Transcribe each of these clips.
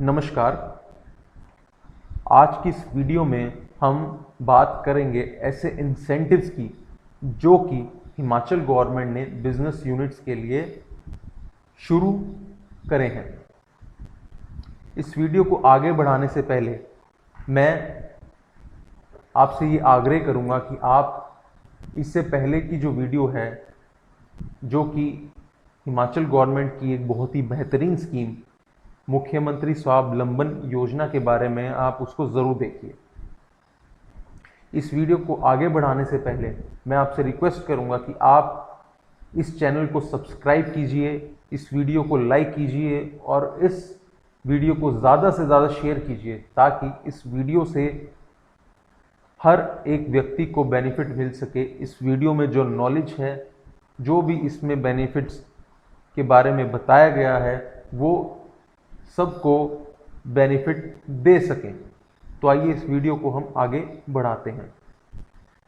नमस्कार। आज की इस वीडियो में हम बात करेंगे ऐसे इंसेंटिव्स की जो कि हिमाचल गवर्नमेंट ने बिजनेस यूनिट्स के लिए शुरू करे हैं। इस वीडियो को आगे बढ़ाने से पहले मैं आपसे ये आग्रह करूंगा कि आप इससे पहले की जो वीडियो है, जो कि हिमाचल गवर्नमेंट की एक बहुत ही बेहतरीन स्कीम मुख्यमंत्री स्वावलंबन योजना के बारे में, आप उसको ज़रूर देखिए। इस वीडियो को आगे बढ़ाने से पहले मैं आपसे रिक्वेस्ट करूंगा कि आप इस चैनल को सब्सक्राइब कीजिए, इस वीडियो को लाइक कीजिए और इस वीडियो को ज़्यादा से ज़्यादा शेयर कीजिए ताकि इस वीडियो से हर एक व्यक्ति को बेनिफिट मिल सके। इस वीडियो में जो नॉलेज है, जो भी इसमें बेनिफिट्स के बारे में बताया गया है, वो सबको बेनिफिट दे सकें। तो आइए इस वीडियो को हम आगे बढ़ाते हैं।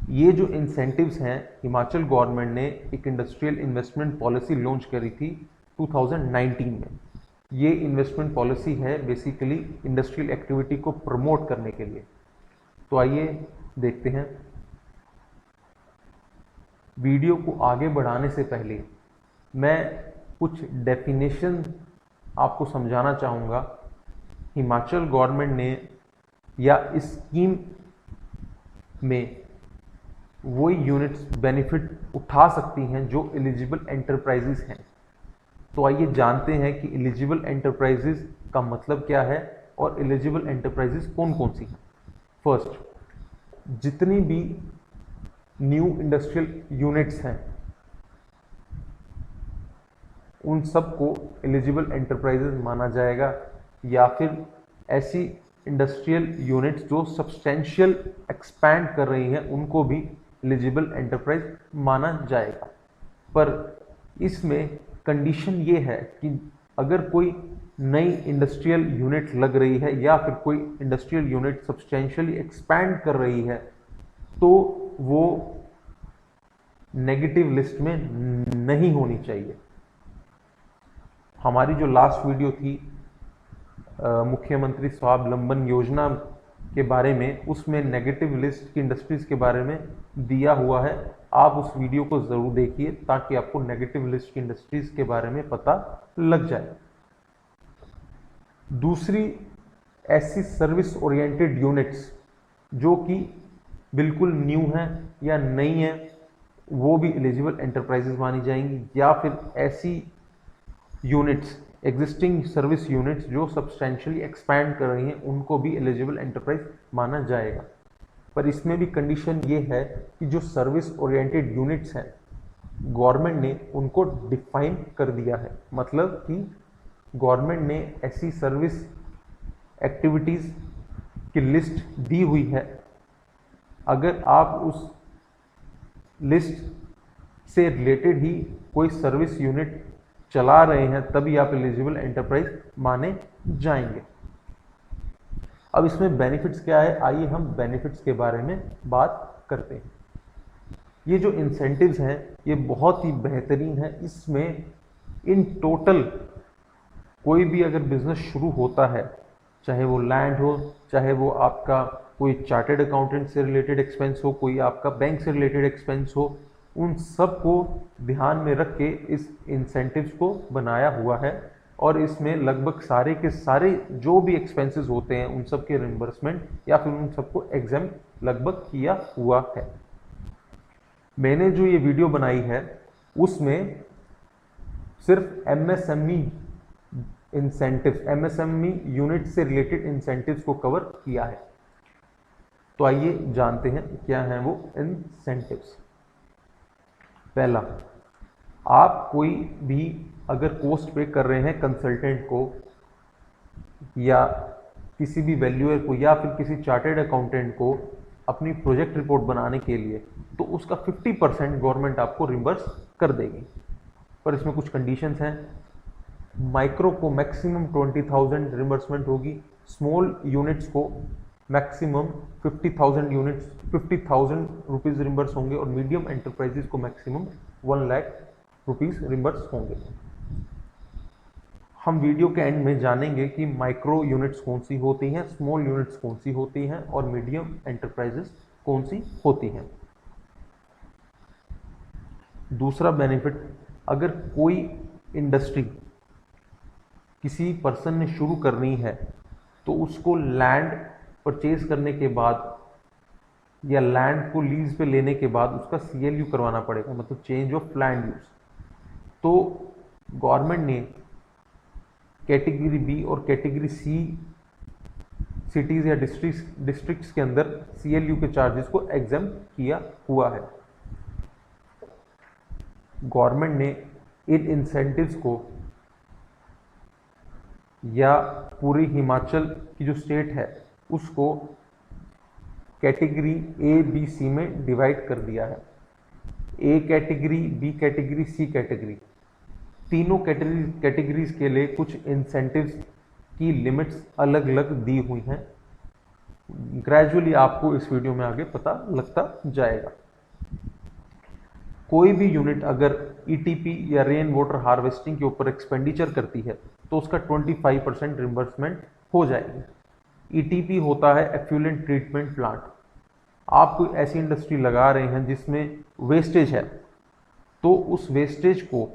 ये जो इंसेंटिव्स हैं, हिमाचल गवर्नमेंट ने एक इंडस्ट्रियल इन्वेस्टमेंट पॉलिसी लॉन्च करी थी 2019 में। ये इन्वेस्टमेंट पॉलिसी है बेसिकली इंडस्ट्रियल एक्टिविटी को प्रमोट करने के लिए। तो आइए देखते हैं। वीडियो को आगे बढ़ाने से पहले मैं कुछ डेफिनेशन आपको समझाना चाहूँगा। हिमाचल गवर्नमेंट ने या इस स्कीम में वही यूनिट्स बेनिफिट उठा सकती हैं जो एलिजिबल एंटरप्राइजेस हैं। तो आइए जानते हैं कि एलिजिबल एंटरप्राइजेस का मतलब क्या है और एलिजिबल एंटरप्राइजेस कौन कौन सी हैं। फर्स्ट, जितनी भी न्यू इंडस्ट्रियल यूनिट्स हैं उन सबको एलिजिबल एंटरप्राइजेज माना जाएगा, या फिर ऐसी इंडस्ट्रियल यूनिट्स जो सब्सटेंशियल एक्सपैंड कर रही हैं उनको भी एलिजिबल एंटरप्राइज माना जाएगा। पर इसमें कंडीशन ये है कि अगर कोई नई इंडस्ट्रियल यूनिट लग रही है या फिर कोई इंडस्ट्रियल यूनिट सब्सटेंशियली एक्सपैंड कर रही है तो वो नेगेटिव लिस्ट में नहीं होनी चाहिए। हमारी जो लास्ट वीडियो थी मुख्यमंत्री स्वावलंबन योजना के बारे में, उसमें नेगेटिव लिस्ट की इंडस्ट्रीज के बारे में दिया हुआ है। आप उस वीडियो को ज़रूर देखिए ताकि आपको नेगेटिव लिस्ट की इंडस्ट्रीज के बारे में पता लग जाए। दूसरी, ऐसी सर्विस ओरिएंटेड यूनिट्स जो कि बिल्कुल न्यू हैं या नई हैं वो भी एलिजिबल एंटरप्राइजेज मानी जाएंगी, या फिर ऐसी यूनिट्स, एग्जिस्टिंग सर्विस यूनिट्स जो सब्सटेंशियली एक्सपैंड कर रही हैं उनको भी एलिजिबल एंटरप्राइज माना जाएगा। पर इसमें भी कंडीशन ये है कि जो सर्विस ओरिएंटेड यूनिट्स हैं गवर्नमेंट ने उनको डिफाइन कर दिया है। मतलब कि गवर्नमेंट ने ऐसी सर्विस एक्टिविटीज़ की लिस्ट दी हुई है, अगर आप उस लिस्ट से रिलेटेड ही कोई सर्विस यूनिट चला रहे हैं तभी आप एलिजिबल एंटरप्राइज माने जाएंगे। अब इसमें बेनिफिट्स क्या है, आइए हम बेनिफिट्स के बारे में बात करते हैं। ये जो इंसेंटिव्स हैं ये बहुत ही बेहतरीन है। इसमें इन टोटल कोई भी अगर बिजनेस शुरू होता है, चाहे वो लैंड हो, चाहे वो आपका कोई चार्टेड अकाउंटेंट से रिलेटेड एक्सपेंस हो, कोई आपका बैंक से रिलेटेड एक्सपेंस हो, उन सब को ध्यान में रख के इस इंसेंटिव्स को बनाया हुआ है। और इसमें लगभग सारे के सारे जो भी एक्सपेंसेस होते हैं उन सब के रिम्बर्समेंट या फिर उन सबको एग्जाम लगभग किया हुआ है। मैंने जो ये वीडियो बनाई है उसमें सिर्फ एमएसएमई इंसेंटिव्स, एमएसएमई यूनिट से रिलेटेड इंसेंटिव्स को कवर किया है। तो आइए जानते हैं क्या हैं वो इंसेंटिव्स। पहला, आप कोई भी अगर पोस्ट पे कर रहे हैं कंसल्टेंट को या किसी भी वैल्यूअर को या फिर किसी चार्टेड अकाउंटेंट को अपनी प्रोजेक्ट रिपोर्ट बनाने के लिए, तो उसका 50% गवर्नमेंट आपको रिम्बर्स कर देगी। पर इसमें कुछ कंडीशंस हैं। माइक्रो को मैक्सिमम 20,000 रिम्बर्समेंट होगी, स्मॉल यूनिट्स को मैक्सिमम 50,000 यूनिट्स 50,000 रुपीज़ रिम्बर्स होंगे और मीडियम एंटरप्राइजेज को मैक्सिमम 1 लाख रुपीज़ रिम्बर्स होंगे। हम वीडियो के एंड में जानेंगे कि माइक्रो यूनिट्स कौन सी होती हैं, स्मॉल यूनिट्स कौन सी होती हैं और मीडियम एंटरप्राइजेस कौन सी होती हैं। दूसरा बेनिफिट, अगर कोई इंडस्ट्री किसी पर्सन ने शुरू करनी है तो उसको लैंड परचेज करने के बाद या लैंड को लीज पे लेने के बाद उसका CLU करवाना पड़ेगा, मतलब चेंज ऑफ लैंड यूज। तो गवर्नमेंट ने कैटेगरी बी और कैटेगरी सी सिटीज़ या डिस्ट्रिक्ट्स के अंदर CLU के चार्जेस को एग्जम्प्ट किया हुआ है। गवर्नमेंट ने इन इंसेंटिव्स को या पूरी हिमाचल की जो स्टेट है उसको कैटेगरी A, B, C में डिवाइड कर दिया है। A category, B category, C category, तीनों कैटेगरीज के लिए कुछ इंसेंटिव्स की लिमिट्स अलग अलग दी हुई हैं। ग्रेजुअली आपको इस वीडियो में आगे पता लगता जाएगा। कोई भी यूनिट अगर ETP या रेन वाटर हार्वेस्टिंग के ऊपर एक्सपेंडिचर करती है तो उसका 25% रिम्बर्समेंट हो जाएगी। ETP होता है एफ्लुएंट ट्रीटमेंट प्लांट। आप कोई ऐसी इंडस्ट्री लगा रहे हैं जिसमें वेस्टेज है, तो उस वेस्टेज को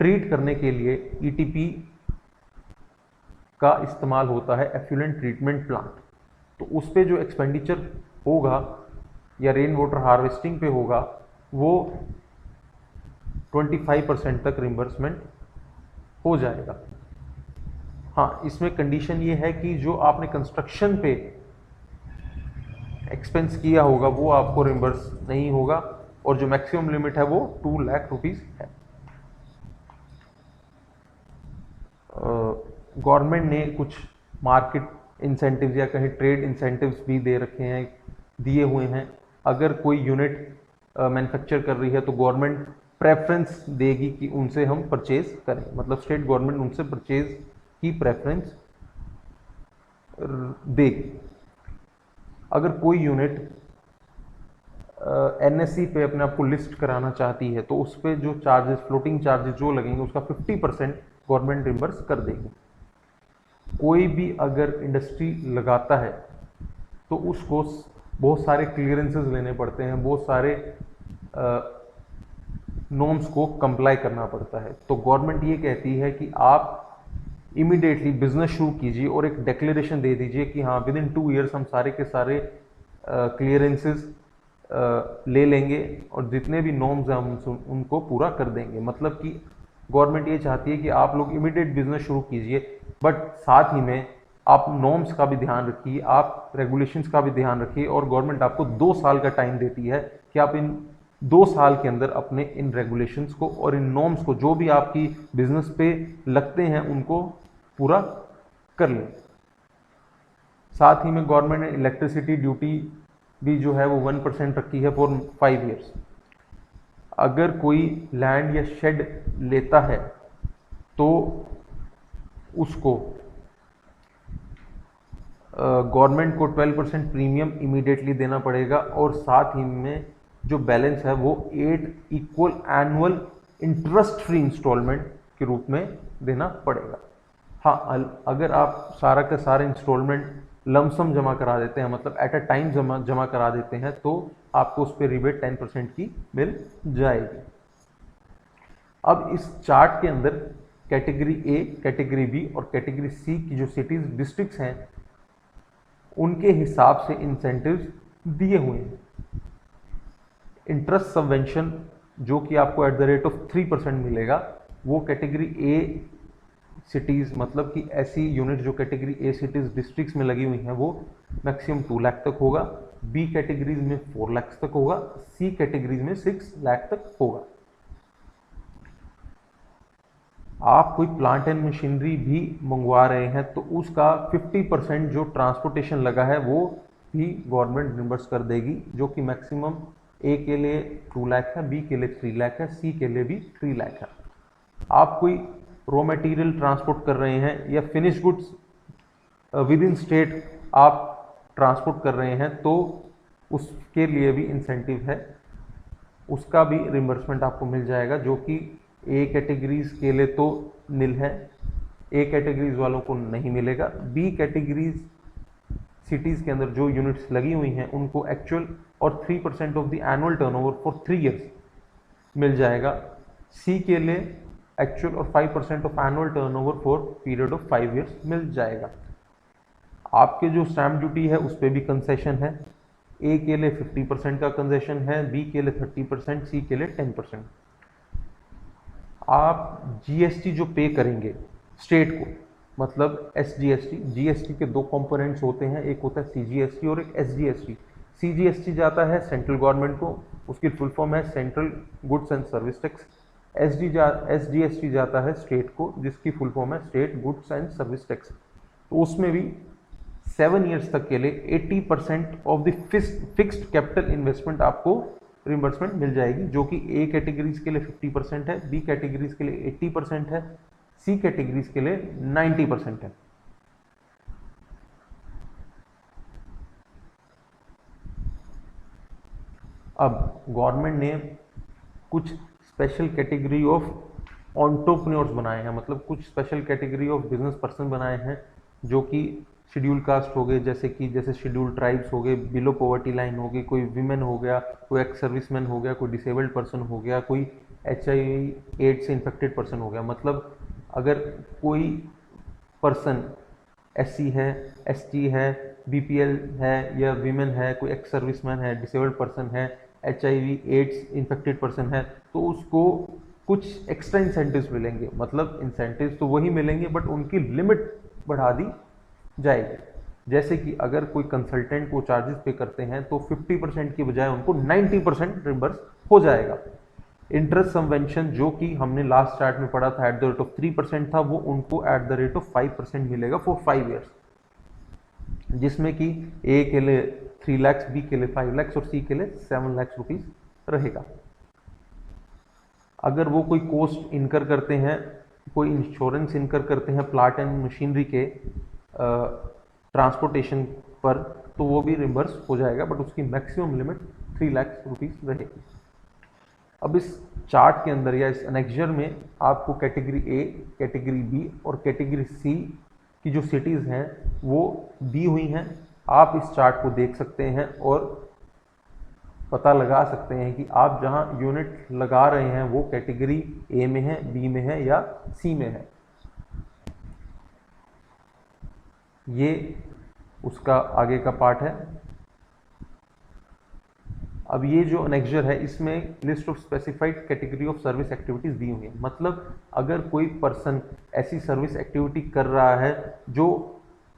ट्रीट करने के लिए ETP का इस्तेमाल होता है, एफ्लुएंट ट्रीटमेंट प्लांट। तो उस पे जो एक्सपेंडिचर होगा या रेन वाटर हार्वेस्टिंग पे होगा वो 25% तक रिम्बर्समेंट हो जाएगा। हाँ, इसमें कंडीशन ये है कि जो आपने कंस्ट्रक्शन पे एक्सपेंस किया होगा वो आपको रिम्बर्स नहीं होगा, और जो मैक्सिमम लिमिट है वो 2 लाख रुपीस है। गवर्नमेंट ने कुछ मार्केट इंसेंटिव्स या कहीं ट्रेड इंसेंटिव्स भी दिए हुए हैं। अगर कोई यूनिट मैन्युफैक्चर कर रही है तो गवर्नमेंट प्रेफरेंस देगी कि उनसे हम परचेज करें, मतलब स्टेट गवर्नमेंट उनसे परचेज की प्रेफरेंस देगी। अगर कोई यूनिट NSE पे अपने आप को लिस्ट कराना चाहती है तो उस पर जो चार्जेस, फ्लोटिंग चार्जेस जो लगेंगे उसका 50% गवर्नमेंट रिम्बर्स कर देगी। कोई भी अगर इंडस्ट्री लगाता है तो उसको बहुत सारे क्लियरेंसेस लेने पड़ते हैं, बहुत सारे नॉर्म्स को कंप्लाई करना पड़ता है। तो गवर्नमेंट ये कहती है कि आप इमीडिएटली बिजनेस शुरू कीजिए और एक डिक्लेरेशन दे दीजिए कि हाँ विद इन 2 ईयर्स हम सारे के सारे क्लियरेंसेस ले लेंगे और जितने भी नॉर्म्स हैं हम उनको पूरा कर देंगे। मतलब कि गवर्नमेंट ये चाहती है कि आप लोग इमीडिएट बिजनेस शुरू कीजिए, बट साथ ही में आप नॉर्म्स का भी ध्यान रखिए, आप रेगुलेशंस का भी ध्यान रखिए। और गवर्नमेंट आपको 2 साल का टाइम देती है कि आप इन 2 साल के अंदर अपने इन रेगुलेशंस को और इन नॉर्म्स को जो भी आपकी बिजनेस पे लगते हैं उनको पूरा कर लें। साथ ही में गवर्नमेंट ने इलेक्ट्रिसिटी ड्यूटी भी जो है वो 1% रखी है फॉर 5 ईयर्स। अगर कोई लैंड या शेड लेता है तो उसको गवर्नमेंट को 12% प्रीमियम इमीडिएटली देना पड़ेगा, और साथ ही में जो बैलेंस है वो 8 equal annual interest free instalment के रूप में देना पड़ेगा। हाँ, अगर आप सारा का सारा इंस्टॉलमेंट लमसम जमा करा देते हैं, मतलब एट अ टाइम जमा करा देते हैं, तो आपको उस पर रिबेट 10% की मिल जाएगी। अब इस चार्ट के अंदर कैटेगरी A, कैटेगरी B और कैटेगरी C की जो सिटीज डिस्ट्रिक्ट्स हैं उनके हिसाब से इंसेंटिव्स दिए हुए हैं। इंटरेस्ट सबवेंशन जो कि आपको एट द रेट ऑफ 3% मिलेगा, वो कैटेगरी A सिटीज़, मतलब कि ऐसी यूनिट जो कैटेगरी A सिटीज़ डिस्ट्रिक्ट्स में लगी हुई हैं वो मैक्सिमम 2 लाख तक होगा, B कैटेगरीज में 4 लाख तक होगा, C कैटेगरीज में 6 लाख तक होगा। आप कोई प्लांट एंड मशीनरी भी मंगवा रहे हैं तो उसका 50% जो ट्रांसपोर्टेशन लगा है वो भी गवर्नमेंट रिम्बर्स कर देगी, जो कि मैक्सिमम A के लिए 2 लाख है, B के लिए 3 लाख है, C के लिए भी 3 लाख है। आप कोई रॉ मटेरियल ट्रांसपोर्ट कर रहे हैं या finish goods with in state आप ट्रांसपोर्ट कर रहे हैं तो उसके लिए भी इंसेंटिव है, उसका भी रिम्बर्समेंट आपको मिल जाएगा, जो कि A कैटेगरीज के लिए तो निल है, ए कैटेगरीज वालों को नहीं मिलेगा। बी कैटेगरीज सिटीज़ के अंदर जो यूनिट्स लगी हुई हैं उनको एक्चुअल और 3% of the annual turnover for 3 years मिल जाएगा। सी के लिए एक्चुअल और 5% of annual turnover for period of 5 years मिल जाएगा। आपके जो स्टैम्प ड्यूटी है उस पर भी कंसेशन है। ए के लिए 50% का कंसेशन है, बी के लिए 30%, सी के लिए 10%। आप जीएसटी जो पे करेंगे स्टेट को, मतलब एसजीएसटी, जीएसटी के दो कंपोनेंट्स होते हैं, एक होता है सीजीएसटी और एक एसजीएसटी। सीजीएसटी जाता है सेंट्रल गवर्नमेंट को, उसकी फुल फॉर्म है central goods and service tax. SGST जाता है स्टेट को, जिसकी फुल फॉर्म है state goods and service tax. तो उसमें भी 7 ईयर्स तक के लिए 80% of the fixed capital investment आपको रिम्बर्समेंट मिल जाएगी, जो कि ए कैटेगरीज के लिए 50% है, बी कैटेगरीज के लिए 80% है, सी कैटेगरीज के लिए 90% है। अब गवर्नमेंट ने कुछ स्पेशल कैटेगरी ऑफ एंटरप्रेन्योर्स बनाए हैं, मतलब कुछ special category of business person बनाए हैं जो कि शेड्यूल कास्ट हो गए, जैसे शेड्यूल ट्राइब्स हो गए, बिलो पॉवर्टी लाइन हो गई, कोई विमेन हो गया, कोई एक्स सर्विसमैन हो गया, कोई डिसेबल्ड पर्सन हो गया, कोई HIV एड्स से इन्फेक्टेड पर्सन हो गया। मतलब अगर कोई पर्सन SC है, ST है, BPL है या विमेन है, कोई एक्स सर्विसमैन है, डिसेबल्ड पर्सन है, HIV एड्स इन्फेक्टेड पर्सन है, तो उसको कुछ एक्स्ट्रा इंसेंटिव्स मिलेंगे। मतलब इंसेंटिव्स तो वही मिलेंगे बट उनकी लिमिट बढ़ा दी जाएगी। जैसे कि अगर कोई कंसल्टेंट को चार्जेस पे करते हैं तो 50% की बजाय उनको 90% रिम्बर्स हो जाएगा। इंटरेस्ट सबवेंशन जो कि हमने लास्ट चार्ट में पढ़ा था @3% था, वो उनको @5% मिलेगा फॉर 5 ईयर्स, जिसमें कि ए के लिए 3 लाख, बी के लिए 5 लाख और सी के लिए 7 लाख रुपीज रहेगा। अगर वो कोई कॉस्ट इनकर करते हैं, कोई इंश्योरेंस इनकर करते हैं प्लांट एंड मशीनरी के ट्रांसपोर्टेशन पर, तो वो भी रिम्बर्स हो जाएगा, बट उसकी मैक्सिमम लिमिट 3 लाख रुपीज रहेगी। अब इस चार्ट के अंदर या इस एनेक्जर में आपको कैटेगरी ए, कैटेगरी बी और कैटेगरी सी की जो सिटीज़ हैं वो दी हुई हैं। आप इस चार्ट को देख सकते हैं और पता लगा सकते हैं कि आप जहां यूनिट लगा रहे हैं वो कैटेगरी ए में है, बी में है या सी में है। ये उसका आगे का पार्ट है। अब ये जो एनेक्जर है इसमें list of specified category of service activities दी हुई है। मतलब अगर कोई पर्सन ऐसी सर्विस एक्टिविटी कर रहा है जो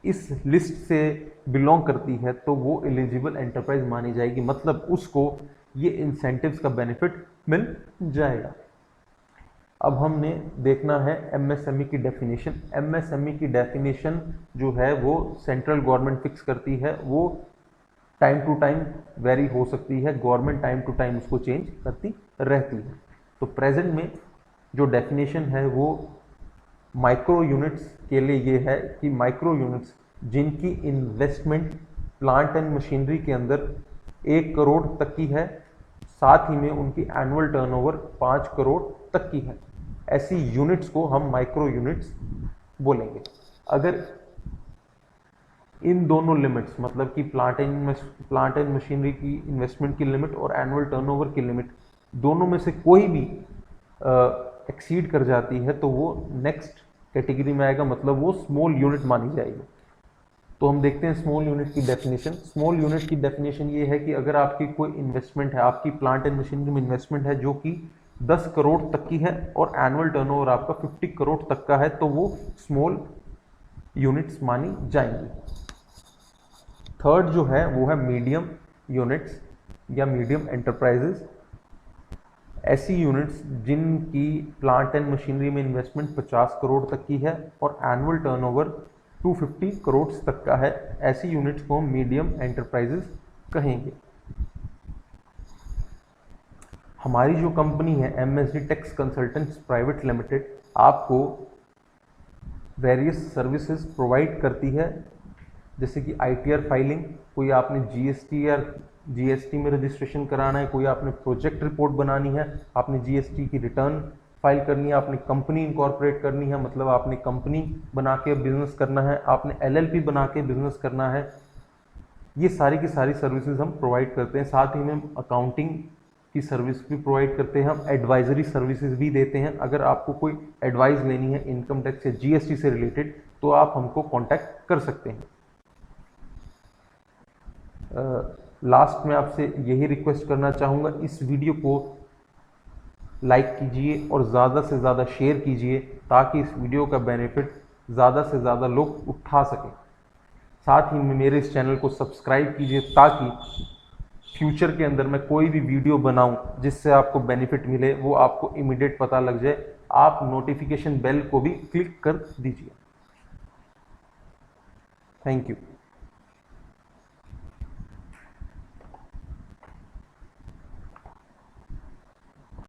इस लिस्ट से बिलोंग करती है तो वो एलिजिबल एंटरप्राइज मानी जाएगी, मतलब उसको ये इंसेंटिव्स का बेनिफिट मिल जाएगा। अब हमने देखना है MSME की डेफिनेशन। MSME की डेफिनेशन जो है वो सेंट्रल गवर्नमेंट फिक्स करती है, वो टाइम टू टाइम वेरी हो सकती है, गवर्नमेंट टाइम टू टाइम उसको चेंज करती रहती है। तो प्रेजेंट में जो डेफिनेशन है वो माइक्रो यूनिट्स के लिए ये है कि माइक्रो यूनिट्स जिनकी इन्वेस्टमेंट प्लांट एंड मशीनरी के अंदर 1 करोड़ तक की है, साथ ही में उनकी एनुअल टर्नओवर 5 करोड़ तक की है, ऐसी यूनिट्स को हम माइक्रो यूनिट्स बोलेंगे। अगर इन दोनों लिमिट्स, मतलब कि प्लांट एंड मशीनरी की इन्वेस्टमेंट की लिमिट और एनुअल टर्नओवर की लिमिट, दोनों में से कोई भी एक्सीड कर जाती है तो वो नेक्स्ट कैटेगरी में आएगा, मतलब वो स्मॉल यूनिट मानी जाएगी। तो हम देखते हैं स्मॉल यूनिट की डेफिनेशन। स्मॉल यूनिट की डेफिनेशन ये है कि अगर आपकी कोई इन्वेस्टमेंट है, आपकी प्लांट एंड मशीनरी में इन्वेस्टमेंट है जो कि 10 करोड़ तक की है और एनुअल टर्नओवर आपका 50 करोड़ तक का है, तो वो स्मॉल यूनिट्स मानी जाएंगी। थर्ड जो है वो है मीडियम यूनिट्स या मीडियम एंटरप्राइजेस। ऐसी यूनिट्स जिनकी प्लांट एंड मशीनरी में इन्वेस्टमेंट 50 करोड़ तक की है और एनुअल टर्नओवर 250 करोड़ तक का है, ऐसी यूनिट्स को मीडियम एंटरप्राइजेस कहेंगे। हमारी जो कंपनी है MSD tax consultants private limited आपको वेरियस सर्विसेज प्रोवाइड करती है, जैसे कि ITR फाइलिंग, कोई आपने GST में रजिस्ट्रेशन कराना है, कोई आपने प्रोजेक्ट रिपोर्ट बनानी है, आपने GST की रिटर्न फाइल करनी है, आपने कंपनी इनकॉर्पोरेट करनी है, मतलब आपने कंपनी बना के बिजनेस करना है, आपने एलएलपी बना के बिजनेस करना है, ये सारी की सारी सर्विसेज हम प्रोवाइड करते हैं। साथ ही में हम अकाउंटिंग की सर्विस भी प्रोवाइड करते हैं, हम एडवाइजरी सर्विसेज भी देते हैं। अगर आपको कोई एडवाइस लेनी है इनकम टैक्स या जीएसटी से रिलेटेड तो आप हमको कांटेक्ट कर सकते हैं। लास्ट में आपसे यही रिक्वेस्ट करना चाहूँगा, इस वीडियो को लाइक कीजिए और ज़्यादा से ज़्यादा शेयर कीजिए ताकि इस वीडियो का बेनिफिट ज़्यादा से ज़्यादा लोग उठा सकें। साथ ही में मेरे इस चैनल को सब्सक्राइब कीजिए ताकि फ्यूचर के अंदर मैं कोई भी वीडियो बनाऊं जिससे आपको बेनिफिट मिले वो आपको इमीडिएट पता लग जाए। आप नोटिफिकेशन बेल को भी क्लिक कर दीजिए। Thank you.